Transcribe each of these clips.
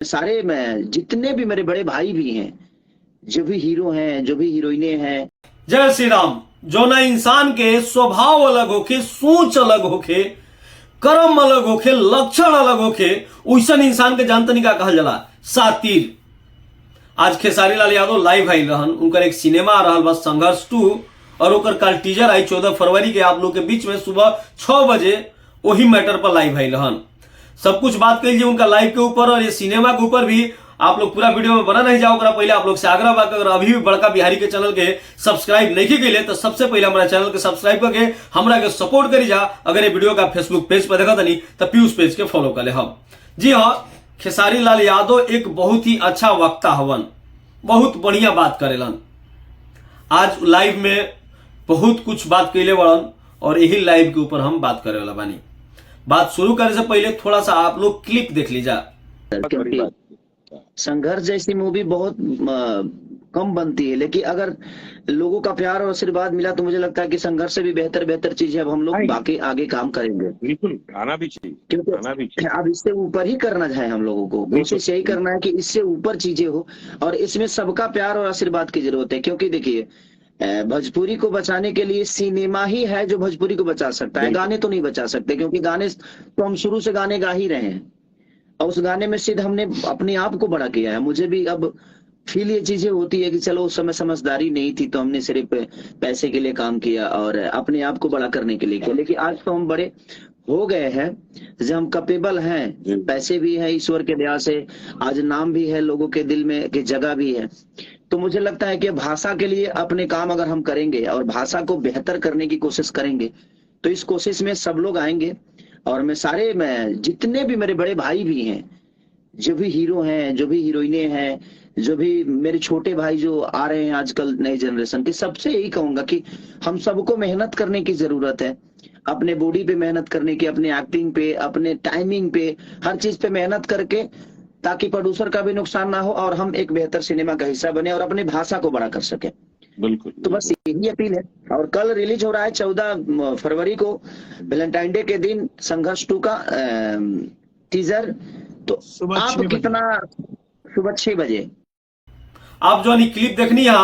सारे मैं जितने भी मेरे बड़े भाई भी हैं, जो भी हीरो हैं, जो भी हीरोइनें हैं। जय श्री राम। जो ना इंसान के स्वभाव अलग होके, सोच अलग होके, कर्म अलग होके, लक्षण अलग होके, वैसन इंसान के जानतनी का कहल जाला सातिर। आज खेसारी लाल यादव लाइव आई रहन, उनकर एक सिनेमा आ रहा बस संघर्ष 2 और ओकर कल टीजर आई 14 फरवरी के आप लोग के बीच में सुबह 6 बजे वही मैटर पर लाइव आई रहन। सब कुछ बात कर लीजिए उनका लाइव के ऊपर और ये सिनेमा के ऊपर भी। आप लोग पूरा वीडियो में बना नहीं जाओ, पहले आप लोग से आग्रह बा अगर अभी भी बड़का बिहारी के चैनल के सब्सक्राइब नहीं किए तो सबसे पहले हमारा चैनल के सब्सक्राइब करके हमरा के सपोर्ट करी जा। अगर ये वीडियो का फेसबुक पेज पर देखा नहीं तो पीयूष पेज के फॉलो कर ले हम। जी हाँ, खेसारी लाल यादव एक बहुत ही अच्छा वक्ता हवन, बहुत बढ़िया बात करेलन। आज लाइव में बहुत कुछ बात कैले बड़न और यही लाइव के ऊपर हम बात करे वाला बानी। बात शुरू करने से पहले थोड़ा सा आप लोग क्लिप देख लीजिए। क्योंकि संघर्ष जैसी मूवी बहुत कम बनती है, लेकिन अगर लोगों का प्यार और आशीर्वाद मिला तो मुझे लगता है कि संघर्ष से भी बेहतर बेहतर चीजें अब हम लोग बाकी आगे काम करेंगे। बिल्कुल आना भी चाहिए, आना भी क्योंकि चाहिए। अब इससे ऊपर ही करना है हम लोगों को, कोशिश यही करना है कि इससे ऊपर चीजें हो और इसमें सबका प्यार और आशीर्वाद की जरूरत है। क्योंकि देखिए, भोजपुरी को बचाने के लिए सिनेमा ही है जो भोजपुरी को बचा सकता है। गाने तो नहीं बचा सकते, क्योंकि गाने तो हम शुरू से गाने गा ही रहे हैं और उस गाने में सिर्फ हमने अपने आप को बड़ा किया है। मुझे भी अब फील ये चीजें होती है कि चलो उस समय समझदारी नहीं थी तो हमने सिर्फ पैसे के लिए काम किया और अपने आप को बड़ा करने के लिए किया, लेकिन आज तो हम बड़े हो गए हैं, जब हम कैपेबल हैं, पैसे भी है ईश्वर के दया से, आज नाम भी है, लोगों के दिल में की जगह भी है। तो मुझे लगता है कि भाषा के लिए अपने काम अगर हम करेंगे और भाषा को बेहतर करने की कोशिश करेंगे तो इस कोशिश में सब लोग आएंगे। और मैं जितने भी मेरे बड़े भाई भी हैं, जो भी हीरो हैं, जो भी हीरोइनें हैं, जो भी मेरे छोटे भाई जो आ रहे हैं आजकल नई जनरेशन के, सबसे यही कहूंगा कि हम सबको मेहनत करने की जरूरत है। अपने बॉडी पे मेहनत करने की, अपने एक्टिंग पे, अपने टाइमिंग पे, हर चीज पे मेहनत करके, ताकि प्रोड्यूसर का भी नुकसान ना हो और हम एक बेहतर सिनेमा का हिस्सा बने और अपनी भाषा को बड़ा कर सके। बिल्कुल, तो बस यही अपील है। और कल रिलीज हो रहा है 14 फरवरी को, वैलेंटाइन डे के दिन, संघर्ष 2 का टीजर। तो आप कितना सुबह 6 बजे आप जो क्लिप देखनी है,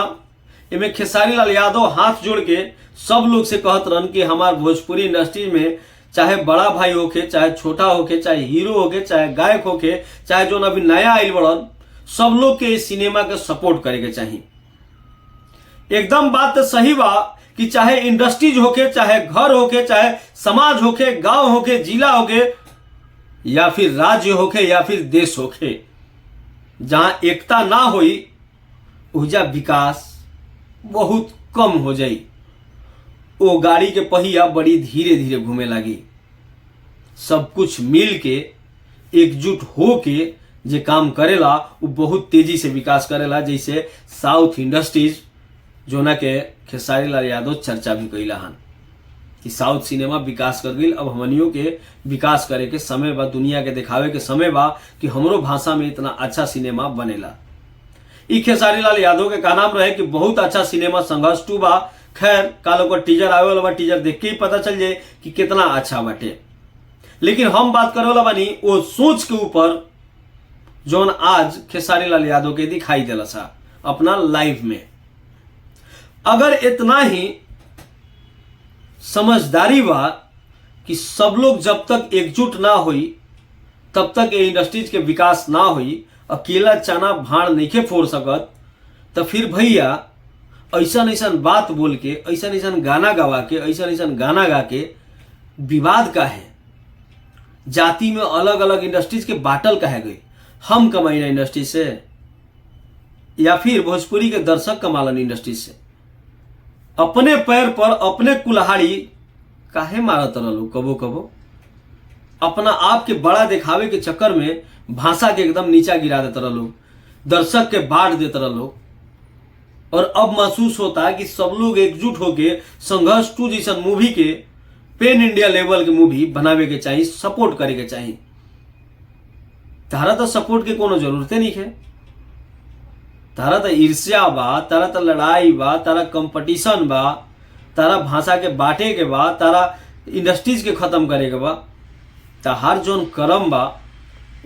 इनमें खेसारी लाल यादव हाथ जोड़ के सब लोग से कहत रहन कि हमारे भोजपुरी इंडस्ट्री में चाहे बड़ा भाई होके, चाहे छोटा होके, चाहे हीरो होके, चाहे गायक होके, चाहे जो अभी नया आइल बड़न, सब लोग के इस सिनेमा के सपोर्ट करे के चाहिए। एकदम बात तो सही बा कि चाहे इंडस्ट्रीज होके, चाहे घर होके, चाहे समाज होके, गांव होके, जिला होके, या फिर राज्य होके, या फिर देश होके, जहां एकता ना होई उजा विकास बहुत कम हो जाई। वो गाड़ी के पहिया बड़ी धीरे धीरे घूमे लगी। सब कुछ मिल के एकजुट हो के जे काम करेला वो बहुत तेजी से विकास करेला। जैसे साउथ इंडस्ट्रीज जो ना के खेसारी लाल यादव चर्चा भी कैला हन कि साउथ सिनेमा विकास कर गई। अब हमनियों के विकास करे के समय बा, दुनिया के दिखावे के समय बा कि हमरो भाषा में इतना अच्छा सिनेमा बनेला। ई खेसारी लाल यादव के का नाम रहे कि बहुत अच्छा सिनेमा संघर्ष 2 बा। खैर कालो को टीजर आवे वाला बा, टीजर देख के ही पता चल जाए कि कितना अच्छा बाटे। लेकिन हम बात करे वाला बानी वो सोच के ऊपर जोन आज खेसारी लाल यादव के दिखाई देला सा अपना लाइव में। अगर इतना ही समझदारी बा कि सब लोग जब तक एकजुट ना हुई तब तक ये इंडस्ट्रीज के विकास ना हुई, अकेला चना भाड़ नहीं फोड़ सकत, तो फिर भैया ऐसा ऐसा बात बोल के, ऐसा ऐसा गाना गवा के, ऐसा ऐसा गाना गा के विवाद का है, जाति में अलग अलग इंडस्ट्रीज के बाटल कहे गए। हम कमाई ना इंडस्ट्री से या फिर भोजपुरी के दर्शक कमालन इंडस्ट्री से? अपने पैर पर अपने कुल्हाड़ी काहे मारत रहो कबो कबो? अपना आप के बड़ा दिखावे के चक्कर में भाषा के एकदम नीचा गिरा देते रहो, दर्शक के बांट देते रहो। और अब महसूस होता है कि सब लोग एकजुट होके संघर्ष 2 जैसा मूवी के पेन इंडिया लेवल के मूवी बनावे के चाहिए, सपोर्ट करे के चाहिए। तारा तो सपोर्ट के कोनो जरूरत नहीं है। तारा तो ईर्ष्या बा, तारा तो लड़ाई बा, तारा कंपटीशन बा, तारा भाषा के बांटे के बा, तारा इंडस्ट्रीज के खत्म करे के बा। ताहार जोन करम बा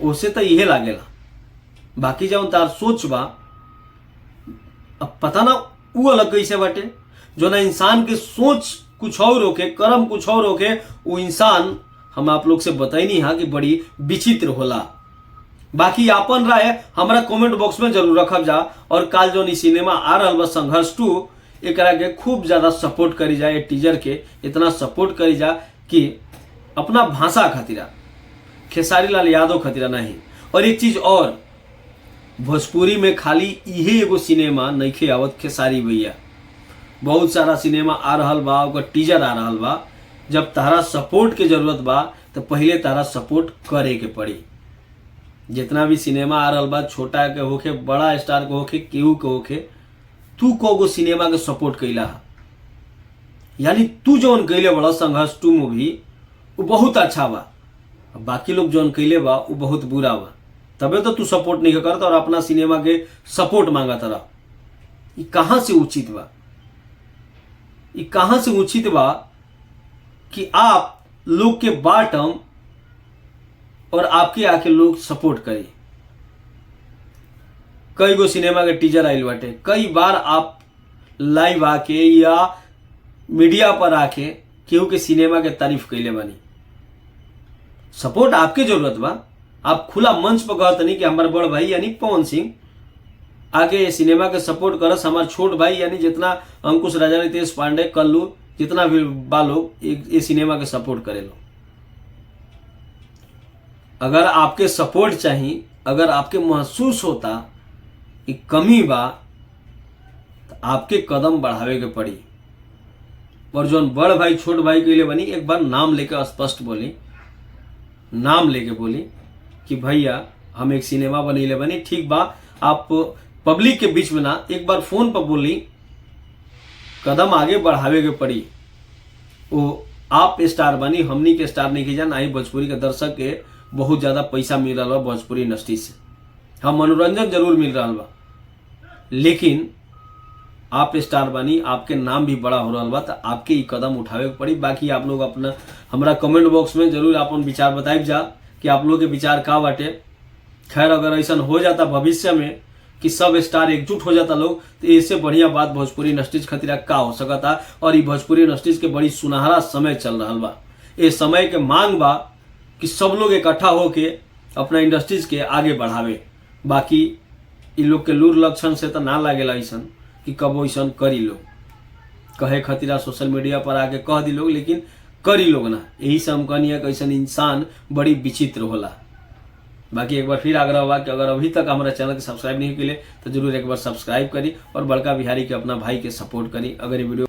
उसे तो यह लागेला बाकी जौन तार सोच बा अब पता ना वो अलग कैसे बाटे। जो ना इंसान के सोच कुछ और होके, कर्म कुछ और होके, वो इंसान हम आप लोग से बताई हा कि बड़ी विचित्र होला। बाकी आपन राय हमारा कमेंट बॉक्स में जरूर रखब जा। और काल जो नी सिनेमा आ रहा बा संघर्ष 2, एकरा के खूब ज्यादा सपोर्ट करी जाए। टीजर के इतना सपोर्ट करी जा कि अपना भाषा खतीरा, खेसारी लाल यादव खतीरा नहीं। और एक चीज और, भोजपुरी में खाली इहे एगो सिनेमा नइखे आवत खेसारी भैया, बहुत सारा सिनेमा आ रहल बा, ओकर टीजर आ रहल बा। जब तारा सपोर्ट के जरूरत बा तो पहले तारा सपोर्ट करे के पड़ी। जितना भी सिनेमा आ रहल बा, छोटा के होखे, बड़ा स्टार के होखे, केहू के होखे, तू कोगो सिनेमा के सपोर्ट कैला, यानी तू जौन कैले बड़ा संघर्ष 2 मूवी वो बहुत अच्छा बा, बाकी लोग जौन कैले बा वो बहुत बुरा बा, तबे तो तू सपोर्ट नहीं करता और अपना सिनेमा के सपोर्ट मांगता रहा। ये कहां से उचित बा? ये कहां से उचित बा कि आप लोग के बाटम और आपके आके लोग सपोर्ट करें? कई गो सिनेमा के टीजर आइल बाटे, कई बार आप लाइव आके या मीडिया पर आके केहू के सिनेमा के तारीफ कैले बानी। सपोर्ट आपके जरूरत बा। आप खुला मंच पर कहत नहीं कि हमारे बड़ भाई यानी पवन सिंह आगे सिनेमा के सपोर्ट करस, हमारे छोट भाई यानी जितना अंकुश राजा, रितेश पांडे, कल्लू, जितना भी बा लोग ये सिनेमा के सपोर्ट करे लो। अगर आपके सपोर्ट चाहिए, अगर आपके महसूस होता कि कमी बा, तो आपके कदम बढ़ावे के पड़ी। और जो बड़ भाई छोट भाई के लिए बनी, एक बार नाम लेकर स्पष्ट बोली, नाम लेके बोली कि भैया हम एक सिनेमा बनीले बनी, ठीक बा, आप पब्लिक के बीच में ना, एक बार फोन पर बोली, कदम आगे बढ़ावे के पड़ी। वो आप स्टार बनी, हमनी के स्टार नहीं की जान। आई भोजपुरी के दर्शक के बहुत ज्यादा पैसा मिल रहा बा भोजपुरी इंडस्ट्री से, हम मनोरंजन जरूर मिल रहा बा, लेकिन आप स्टार बनी, आपके नाम भी बड़ा हो रहा बा, तो आपके ही कदम उठावे के पड़ी। बाकी आप लोग अपना हमारा कमेंट बॉक्स में जरूर अपन विचार बताइब जा कि आप लोग के विचार का बाटे। खैर अगर ऐसा हो जाता भविष्य में कि सब स्टार एकजुट हो जाता लोग, तो इससे बढ़िया बात भोजपुरी इंडस्ट्रीज खतरा का हो सकता। और ये भोजपुरी इंडस्ट्रीज के बड़ी सुनहरा समय चल रहा बा। ये समय के मांग बा कि सब लोग इकट्ठा होके अपना इंडस्ट्रीज के आगे बढ़ावे। बाकी इन लोग के लूर लक्षण से तो ना लागेला ऐसा कि कब ऐसा करी लोग, कहे खतरा सोशल मीडिया पर आके कह दी लोग, लेकिन करी लोग ना। यही से हम कहनी है कि ऐसा इंसान बड़ी विचित्र होला। बाकी एक बार फिर आग्रह हुआ कि अगर अभी तक हमारा चैनल के सब्सक्राइब नहीं किए तो जरूर एक बार सब्सक्राइब करी और बड़का बिहारी के अपना भाई के सपोर्ट करी। अगर ये वीडियो